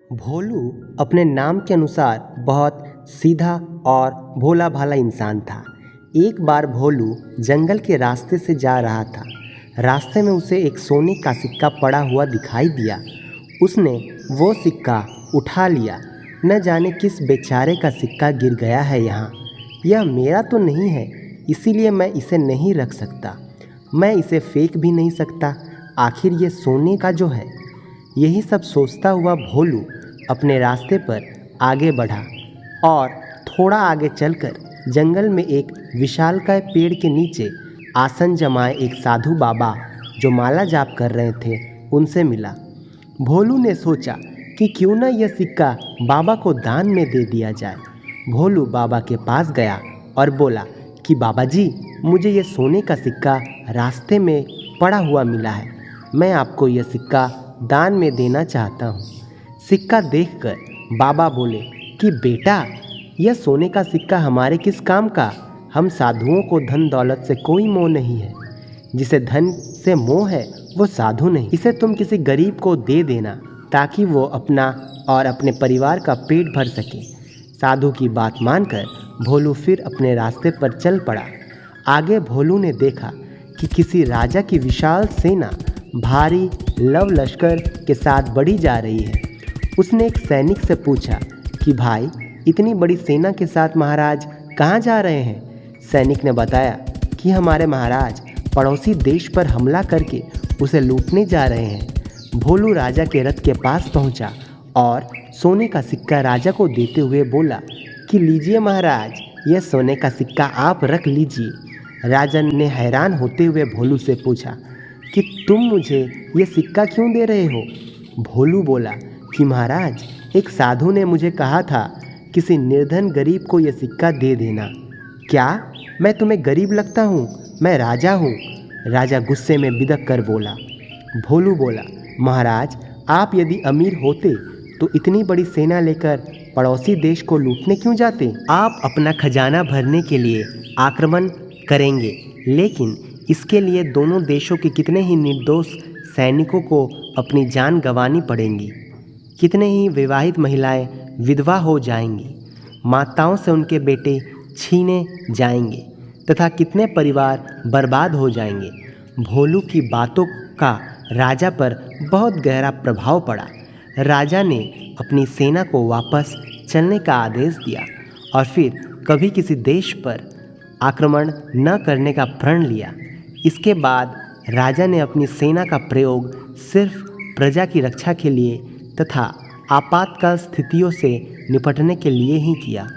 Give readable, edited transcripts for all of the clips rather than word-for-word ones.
भोलू अपने नाम के अनुसार बहुत सीधा और भोला भाला इंसान था। एक बार भोलू जंगल के रास्ते से जा रहा था। रास्ते में उसे एक सोने का सिक्का पड़ा हुआ दिखाई दिया। उसने वो सिक्का उठा लिया। न जाने किस बेचारे का सिक्का गिर गया है यहाँ। यह मेरा तो नहीं है, इसीलिए मैं इसे नहीं रख सकता। मैं इसे फेंक भी नहीं सकता। आखिर ये सोने का जो है। यही सब सोचता हुआ भोलू अपने रास्ते पर आगे बढ़ा और थोड़ा आगे चलकर जंगल में एक विशालकाय पेड़ के नीचे आसन जमाए एक साधु बाबा जो माला जाप कर रहे थे उनसे मिला। भोलू ने सोचा कि क्यों न यह सिक्का बाबा को दान में दे दिया जाए। भोलू बाबा के पास गया और बोला कि बाबा जी, मुझे यह सोने का सिक्का रास्ते में पड़ा हुआ मिला है। मैं आपको यह सिक्का दान में देना चाहता हूँ। सिक्का देखकर बाबा बोले कि बेटा, यह सोने का सिक्का हमारे किस काम का। हम साधुओं को धन दौलत से कोई मोह नहीं है। जिसे धन से मोह है वो साधु नहीं। इसे तुम किसी गरीब को दे देना ताकि वो अपना और अपने परिवार का पेट भर सके। साधु की बात मानकर भोलू फिर अपने रास्ते पर चल पड़ा। आगे भोलू ने देखा कि किसी राजा की विशाल सेना भारी लव लश्कर के साथ बढ़ी जा रही है। उसने एक सैनिक से पूछा कि भाई, इतनी बड़ी सेना के साथ महाराज कहाँ जा रहे हैं। सैनिक ने बताया कि हमारे महाराज पड़ोसी देश पर हमला करके उसे लूटने जा रहे हैं। भोलू राजा के रथ के पास पहुँचा और सोने का सिक्का राजा को देते हुए बोला कि लीजिए महाराज, यह सोने का सिक्का आप रख लीजिए। राजा ने हैरान होते हुए भोलू से पूछा कि तुम मुझे ये सिक्का क्यों दे रहे हो। भोलू बोला कि महाराज, एक साधु ने मुझे कहा था किसी निर्धन गरीब को यह सिक्का दे देना। क्या मैं तुम्हें गरीब लगता हूँ? मैं राजा हूँ। राजा गुस्से में बिदक कर बोला। भोलू बोला, महाराज, आप यदि अमीर होते तो इतनी बड़ी सेना लेकर पड़ोसी देश को लूटने क्यों जाते। आप अपना खजाना भरने के लिए आक्रमण करेंगे, लेकिन इसके लिए दोनों देशों के कितने ही निर्दोष सैनिकों को अपनी जान गंवानी पड़ेंगी। कितने ही विवाहित महिलाएं विधवा हो जाएंगी। माताओं से उनके बेटे छीने जाएंगे तथा कितने परिवार बर्बाद हो जाएंगे। भोलू की बातों का राजा पर बहुत गहरा प्रभाव पड़ा। राजा ने अपनी सेना को वापस चलने का आदेश दिया और फिर कभी किसी देश पर आक्रमण न करने का प्रण लिया। इसके बाद राजा ने अपनी सेना का प्रयोग सिर्फ प्रजा की रक्षा के लिए तथा आपातकाल स्थितियों से निपटने के लिए ही किया।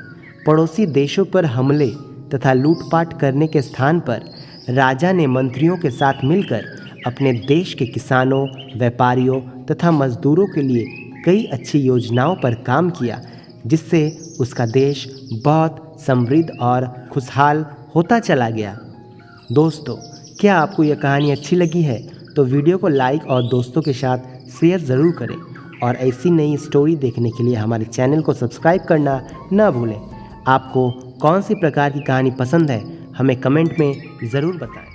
पड़ोसी देशों पर हमले तथा लूटपाट करने के स्थान पर राजा ने मंत्रियों के साथ मिलकर अपने देश के किसानों, व्यापारियों तथा मजदूरों के लिए कई अच्छी योजनाओं पर काम किया, जिससे उसका देश बहुत समृद्ध और खुशहाल होता चला गया। दोस्तों, क्या आपको यह कहानी अच्छी लगी है तो वीडियो को लाइक और दोस्तों के साथ शेयर ज़रूर करें और ऐसी नई स्टोरी देखने के लिए हमारे चैनल को सब्सक्राइब करना न भूलें। आपको कौन सी प्रकार की कहानी पसंद है हमें कमेंट में ज़रूर बताएं।